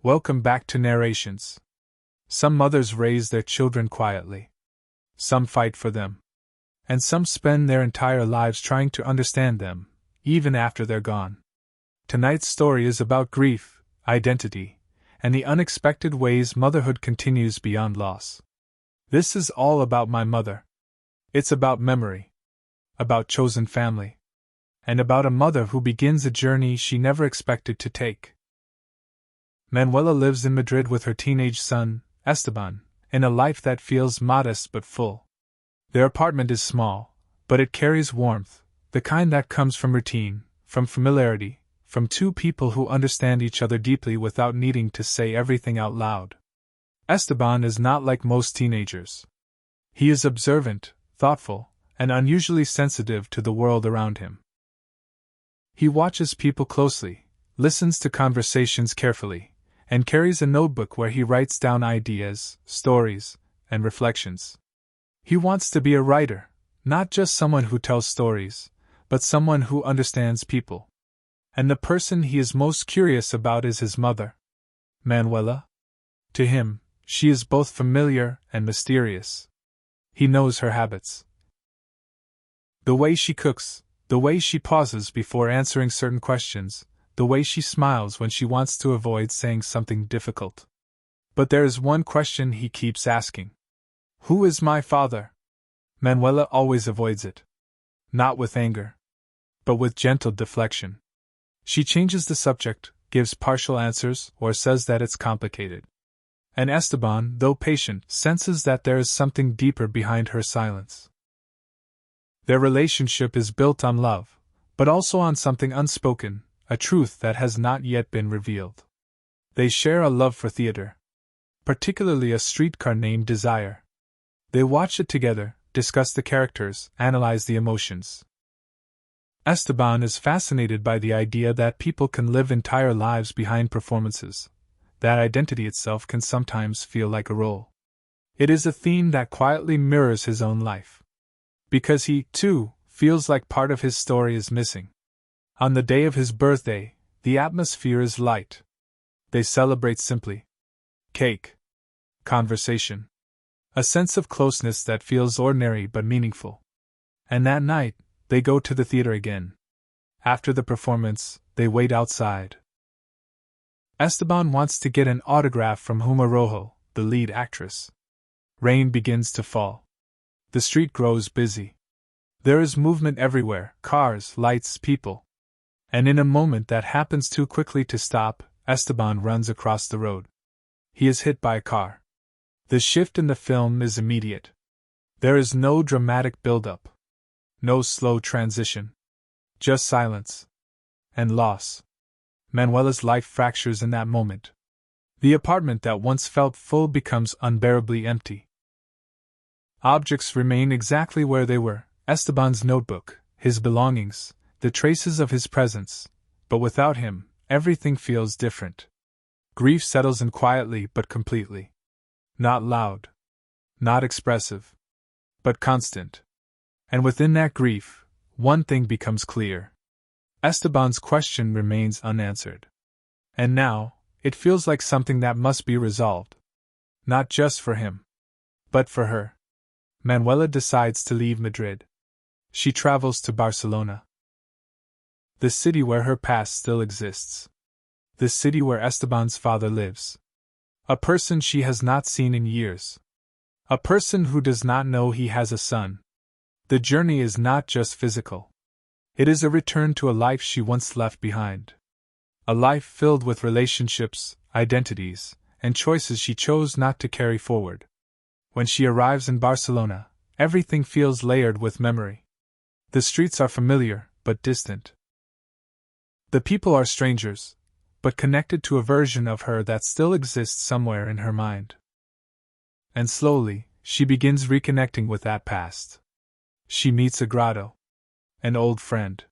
Welcome back to Narrations. Some mothers raise their children quietly. Some fight for them. And some spend their entire lives trying to understand them, even after they're gone. Tonight's story is about grief, identity, and the unexpected ways motherhood continues beyond loss. This is all about my mother. It's about memory, about chosen family, and about a mother who begins a journey she never expected to take. Manuela lives in Madrid with her teenage son, Esteban, in a life that feels modest but full. Their apartment is small, but it carries warmth, the kind that comes from routine, from familiarity, from two people who understand each other deeply without needing to say everything out loud. Esteban is not like most teenagers. He is observant, thoughtful, and unusually sensitive to the world around him. He watches people closely, listens to conversations carefully, and carries a notebook where he writes down ideas, stories, and reflections. He wants to be a writer, not just someone who tells stories, but someone who understands people. And the person he is most curious about is his mother, Manuela. To him, she is both familiar and mysterious. He knows her habits. The way she cooks, the way she pauses before answering certain questions, the way she smiles when she wants to avoid saying something difficult. But there is one question he keeps asking. Who is my father? Manuela always avoids it. Not with anger, but with gentle deflection. She changes the subject, gives partial answers, or says that it's complicated. And Esteban, though patient, senses that there is something deeper behind her silence. Their relationship is built on love, but also on something unspoken, a truth that has not yet been revealed. They share a love for theater, particularly a streetcar named Desire. They watch it together, discuss the characters, analyze the emotions. Esteban is fascinated by the idea that people can live entire lives behind performances, that identity itself can sometimes feel like a role. It is a theme that quietly mirrors his own life. Because he, too, feels like part of his story is missing. On the day of his birthday, the atmosphere is light. They celebrate simply. Cake. Conversation. A sense of closeness that feels ordinary but meaningful. And that night, they go to the theater again. After the performance, they wait outside. Esteban wants to get an autograph from Huma Rojo, the lead actress. Rain begins to fall. The street grows busy. There is movement everywhere, cars, lights, people. And in a moment that happens too quickly to stop, Esteban runs across the road. He is hit by a car. The shift in the film is immediate. There is no dramatic build-up. No slow transition. Just silence. And loss. Manuela's life fractures in that moment. The apartment that once felt full becomes unbearably empty. Objects remain exactly where they were, Esteban's notebook, his belongings, the traces of his presence, but without him, everything feels different. Grief settles in quietly but completely. Not loud. Not expressive. But constant. And within that grief, one thing becomes clear. Esteban's question remains unanswered. And now, it feels like something that must be resolved. Not just for him, but for her. Manuela decides to leave Madrid. She travels to Barcelona. The city where her past still exists. The city where Esteban's father lives. A person she has not seen in years. A person who does not know he has a son. The journey is not just physical. It is a return to a life she once left behind. A life filled with relationships, identities, and choices she chose not to carry forward. When she arrives in Barcelona, everything feels layered with memory. The streets are familiar, but distant. The people are strangers, but connected to a version of her that still exists somewhere in her mind. And slowly, she begins reconnecting with that past. She meets a grotto. An old friend.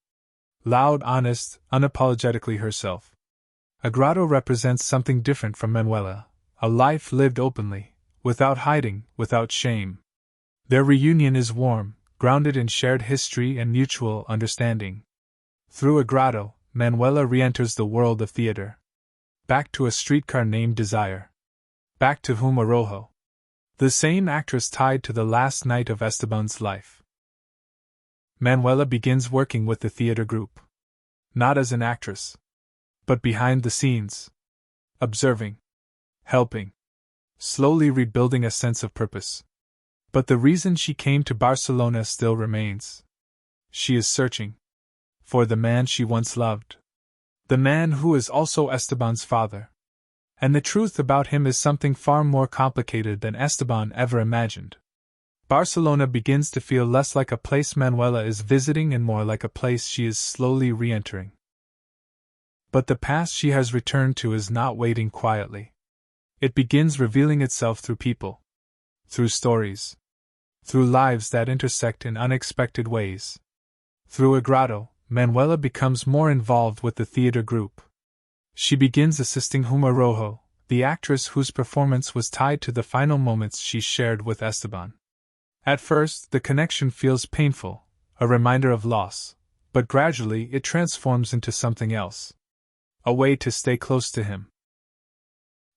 Loud, honest, unapologetically herself. A grotto represents something different from Manuela, a life lived openly, without hiding, without shame. Their reunion is warm, grounded in shared history and mutual understanding. Through a grotto, Manuela re-enters the world of theater. back to A Streetcar Named Desire. Back to Huma Rojo. The same actress tied to the last night of Esteban's life. Manuela begins working with the theater group. Not as an actress, but behind the scenes. Observing. Helping. Slowly rebuilding a sense of purpose. But the reason she came to Barcelona still remains. She is searching for the man she once loved. The man who is also Esteban's father. And the truth about him is something far more complicated than Esteban ever imagined. Barcelona begins to feel less like a place Manuela is visiting and more like a place she is slowly re-entering. But the past she has returned to is not waiting quietly. It begins revealing itself through people. Through stories. Through lives that intersect in unexpected ways. Through a grotto, Manuela becomes more involved with the theater group. She begins assisting Huma Rojo, the actress whose performance was tied to the final moments she shared with Esteban. At first, the connection feels painful, a reminder of loss, but gradually it transforms into something else. A way to stay close to him.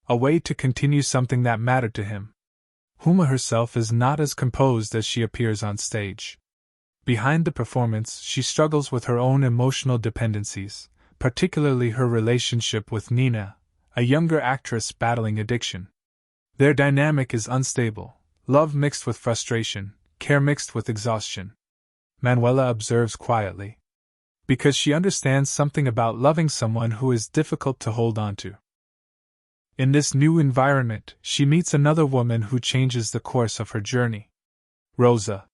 A way to continue something that mattered to him. Huma herself is not as composed as she appears on stage. Behind the performance, she struggles with her own emotional dependencies, particularly her relationship with Nina, a younger actress battling addiction. Their dynamic is unstable, love mixed with frustration, care mixed with exhaustion. Manuela observes quietly. Because she understands something about loving someone who is difficult to hold on to. In this new environment, she meets another woman who changes the course of her journey. Rosa.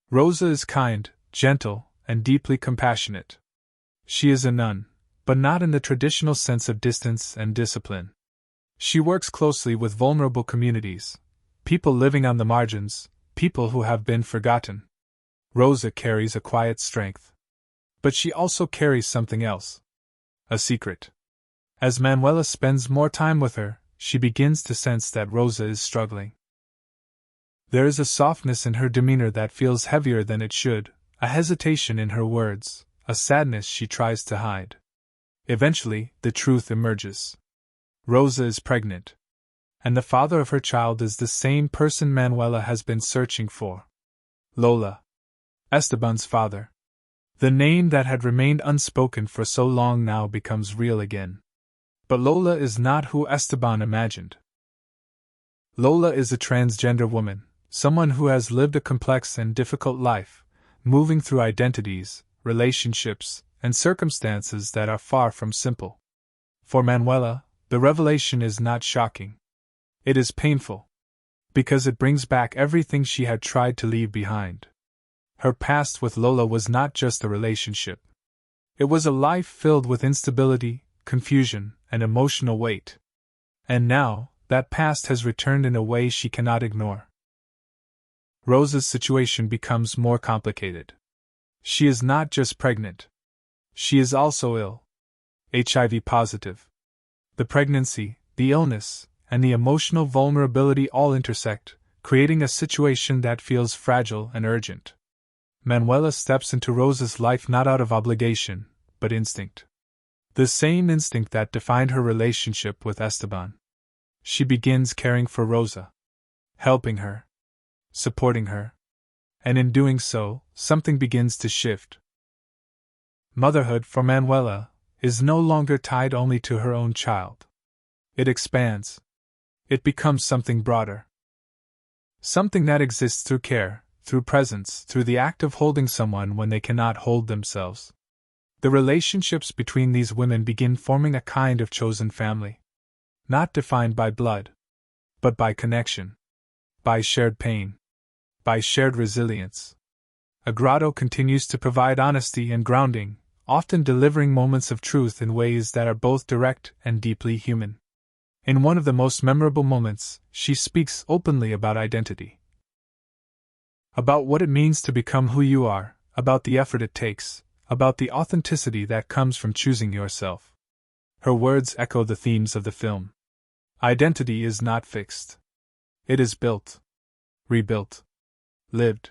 Rosa is kind, gentle, and deeply compassionate. She is a nun, but not in the traditional sense of distance and discipline. She works closely with vulnerable communities, people living on the margins, people who have been forgotten. Rosa carries a quiet strength. But she also carries something else. A secret. As Manuela spends more time with her, she begins to sense that Rosa is struggling. There is a softness in her demeanor that feels heavier than it should, a hesitation in her words, a sadness she tries to hide. Eventually, the truth emerges. Rosa is pregnant. And the father of her child is the same person Manuela has been searching for. Lola. Esteban's father. The name that had remained unspoken for so long now becomes real again. But Lola is not who Esteban imagined. Lola is a transgender woman, someone who has lived a complex and difficult life, moving through identities, relationships, and circumstances that are far from simple. For Manuela, the revelation is not shocking. It is painful. Because it brings back everything she had tried to leave behind. Her past with Lola was not just a relationship. It was a life filled with instability, confusion, and emotional weight. And now, that past has returned in a way she cannot ignore. Rosa's situation becomes more complicated. She is not just pregnant. She is also ill. HIV positive. The pregnancy, the illness, and the emotional vulnerability all intersect, creating a situation that feels fragile and urgent. Manuela steps into Rosa's life not out of obligation, but instinct. The same instinct that defined her relationship with Esteban. She begins caring for Rosa. Helping her. Supporting her. And in doing so, something begins to shift. Motherhood for Manuela is no longer tied only to her own child. It expands. It becomes something broader. Something that exists through care, through presence, through the act of holding someone when they cannot hold themselves. The relationships between these women begin forming a kind of chosen family. Not defined by blood, but by connection. By shared pain. By shared resilience. A grotto continues to provide honesty and grounding, often delivering moments of truth in ways that are both direct and deeply human. In one of the most memorable moments, she speaks openly about identity. About what it means to become who you are, about the effort it takes, about the authenticity that comes from choosing yourself. Her words echo the themes of the film. Identity is not fixed. It is built. Rebuilt. Lived.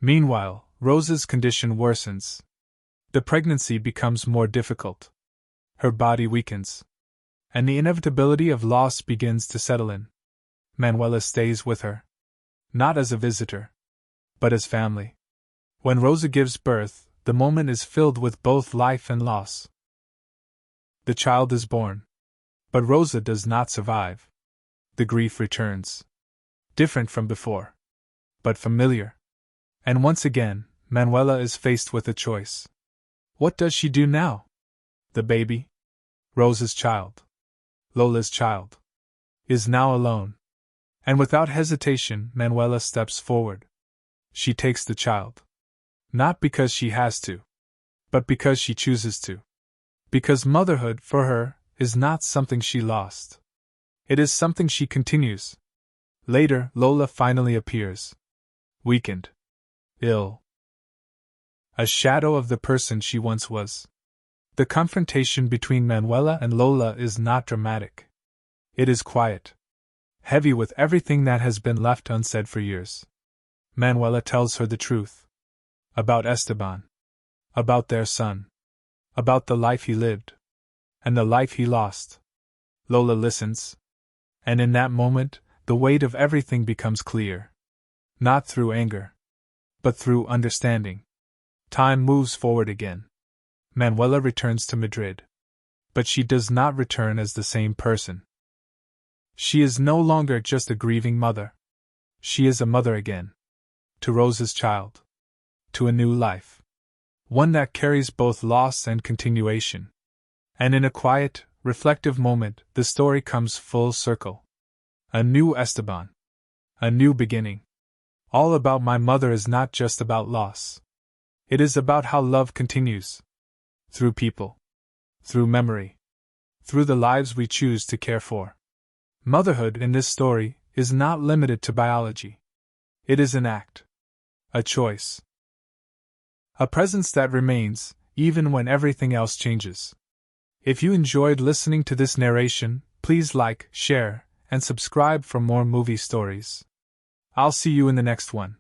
Meanwhile, Rosa's condition worsens. The pregnancy becomes more difficult. Her body weakens. and the inevitability of loss begins to settle in. Manuela stays with her, not as a visitor, but as family. When Rosa gives birth, the moment is filled with both life and loss. The child is born, but Rosa does not survive. The grief returns, different from before, but familiar. And once again, Manuela is faced with a choice. What does she do now? The baby, Rosa's child, Lola's child, is now alone. And without hesitation, Manuela steps forward. She takes the child. Not because she has to, but because she chooses to. Because motherhood, for her, is not something she lost. It is something she continues. Later, Lola finally appears. Weakened. Ill. A shadow of the person she once was. The confrontation between Manuela and Lola is not dramatic. It is quiet. Heavy with everything that has been left unsaid for years. Manuela tells her the truth. About Esteban. About their son. About the life he lived. And the life he lost. Lola listens. And in that moment, the weight of everything becomes clear. Not through anger, but through understanding. Time moves forward again. Manuela returns to Madrid. But she does not return as the same person. She is no longer just a grieving mother. She is a mother again. To Rosa's child. To a new life. One that carries both loss and continuation. And in a quiet, reflective moment, the story comes full circle. A new Esteban. A new beginning. All About My Mother is not just about loss. It is about how love continues. Through people. Through memory. Through the lives we choose to care for. Motherhood in this story is not limited to biology. It is an act. A choice. A presence that remains, even when everything else changes. If you enjoyed listening to this narration, please like, share, and subscribe for more movie stories. I'll see you in the next one.